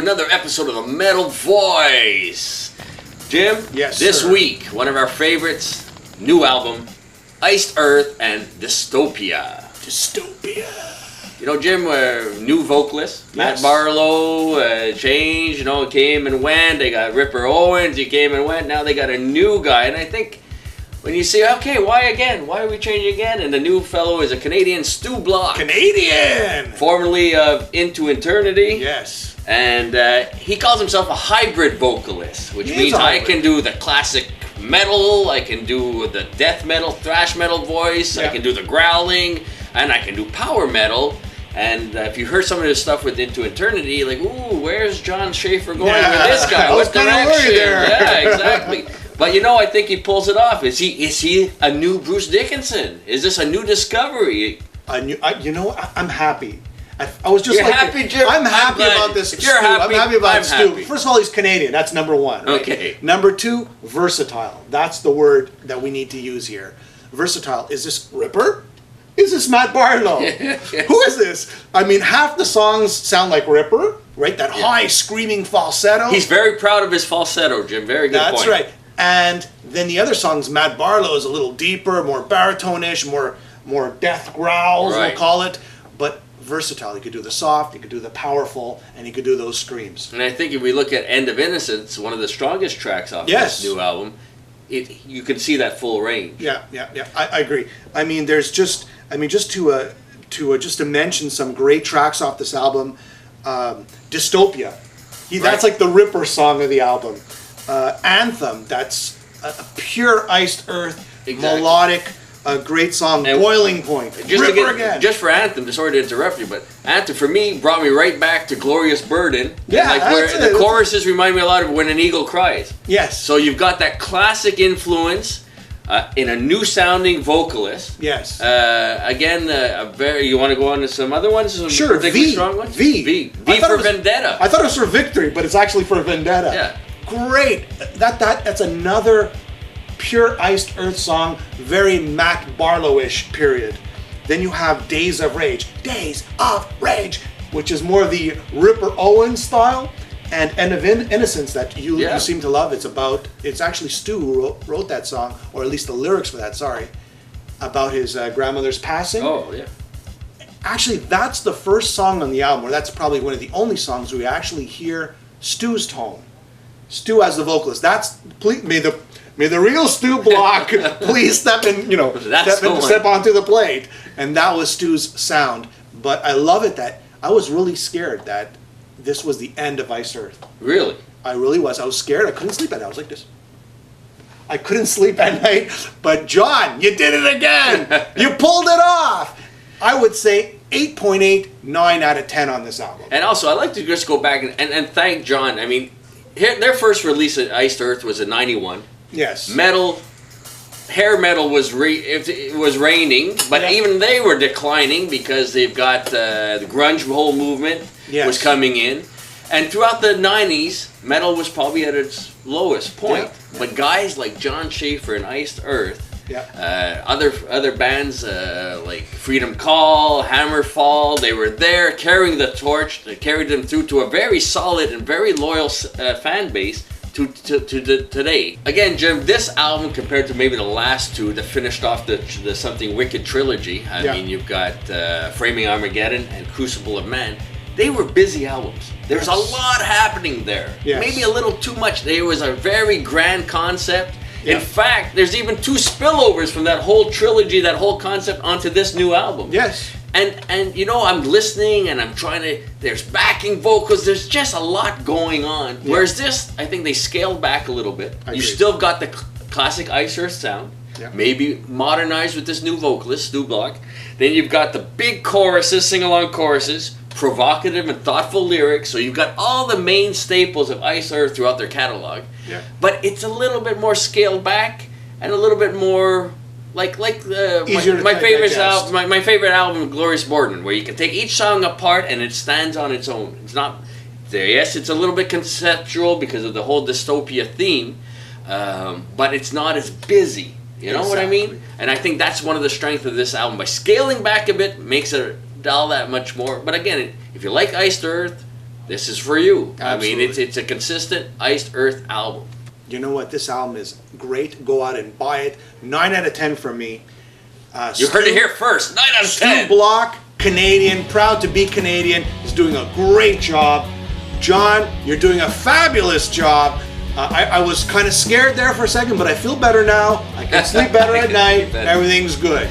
another episode of the Metal Voice. Jim, Yes, this sir. week, one of our favorites, new album, Iced Earth and Dystopia. Dystopia. You know, Jim, new vocalist, Matt Yes. Barlow, changed, came and went. They got Ripper Owens, he came and went. Now they got a new guy, and I think when you say, okay, why again? Why are we changing again? And the new fellow is a Canadian Stu Block. Canadian. Formerly of Into Eternity. Yes. And he calls himself a hybrid vocalist, which He is means a I hybrid. can do the classic metal, I can do the death metal, thrash metal voice, I Yeah. can do the growling, and I can do power metal. And if you heard some of his stuff with Into Eternity, you're like, ooh, where's John Schaefer going with this guy? I was What kinda direction? worried there. Yeah, exactly. But I think he pulls it off. Is he a new Bruce Dickinson? Is this a new discovery? I'm happy. I was just You're happy, Jim? I'm happy glad. about this. If you're Stu. happy, I'm happy about I'm Stu. happy. First of all, he's Canadian. That's number one. Right? Okay. Number two, versatile. That's the word that we need to use here. Versatile. Is this Ripper? Is this Matt Barlow? Who is this? I mean, half the songs sound like Ripper, right? That high screaming falsetto. He's very proud of his falsetto, Jim. Very good point. That's right. And then the other songs, Matt Barlow is a little deeper, more baritone-ish, more death growls, Right. we'll call it. But versatile. He could do the soft, he could do the powerful, and he could do those screams. And I think if we look at End of Innocence, one of the strongest tracks off Yes. this new album, you can see that full range. Yeah. I agree. I mean, just to mention some great tracks off this album, Dystopia. That's like the Ripper song of the album. Anthem. That's a pure Iced Earth, Exactly. melodic, great song. And Boiling Point. Ripper again. Just for Anthem, sorry to interrupt you, but Anthem for me brought me right back to Glorious Burden. Yeah, like where that's the it. choruses remind me a lot of When an Eagle Cries. Yes. So you've got that classic influence in a new sounding vocalist. Yes. Again, you want to go on to some other ones? Some Sure. particularly V. strong ones? V. V I thought for it was- Vendetta. I thought it was for Victory, but it's actually for Vendetta. Yeah. Great. That's another pure Iced Earth song, very Matt Barlow-ish period. Then you have Days of Rage. Days of Rage, which is more the Ripper Owens style, and End of Innocence that you seem to love. It's actually Stu who wrote that song, or at least the lyrics for that, about his grandmother's passing. Oh, yeah. Actually, that's the first song on the album, or that's probably one of the only songs where we actually hear Stu's tone. Stu as the vocalist. May the real Stu Block please step onto the plate. And that was Stu's sound. But I love it that I was really scared that this was the end of Iced Earth. Really? I really was. I was scared. I couldn't sleep at night. I was like this. I couldn't sleep at night. But John, you did it again. You pulled it off. I would say 8.8, 9 out of 10 on this album. And also, I'd like to just go back and thank John. I mean, their first release at Iced Earth was in '91. Yes. Hair metal was reigning, but even they were declining because they've got the grunge whole movement was coming in. And throughout the 90s, metal was probably at its lowest point. Yeah. But guys like John Schaefer and Iced Earth, other bands like Freedom Call, Hammerfall, they were there carrying the torch. They carried them through to a very solid and very loyal fan base to today. Again, Jim, this album compared to maybe the last two that finished off the Something Wicked trilogy, I mean, you've got Framing Armageddon and Crucible of Man. They were busy albums. There's a lot happening there. Yes. Maybe a little too much. There was a very grand concept. Yeah. In fact, there's even 2 spillovers from that whole trilogy, that whole concept onto this new album. Yes. And I'm listening and I'm trying to, there's backing vocals, there's just a lot going on. Yeah. Whereas this, I think they scaled back a little bit. I You agree. still got the classic Iced Earth sound, maybe modernized with this new vocalist, Stu Block. Then you've got the big choruses, sing-along choruses, provocative and thoughtful lyrics. So you've got all the main staples of Iced Earth throughout their catalog. Yeah. But it's a little bit more scaled back and a little bit more like my favorite digest. album, my favorite album, Glorious Burden, where you can take each song apart and it stands on its own. It's not there. Yes, it's a little bit conceptual because of the whole dystopia theme, but it's not as busy. You know what I mean? And I think that's one of the strengths of this album. By scaling back a bit, makes it all that much more. But again, if you like Iced Earth, this is for you. Absolutely. I mean, it's a consistent Iced Earth album. You know what? This album is great. Go out and buy it. 9 out of 10 from me. You heard it here first. 9 out of 10. Stu Block, Canadian, proud to be Canadian, is doing a great job. John, you're doing a fabulous job. I was kind of scared there for a second, but I feel better now. I can sleep better at night. Everything's good.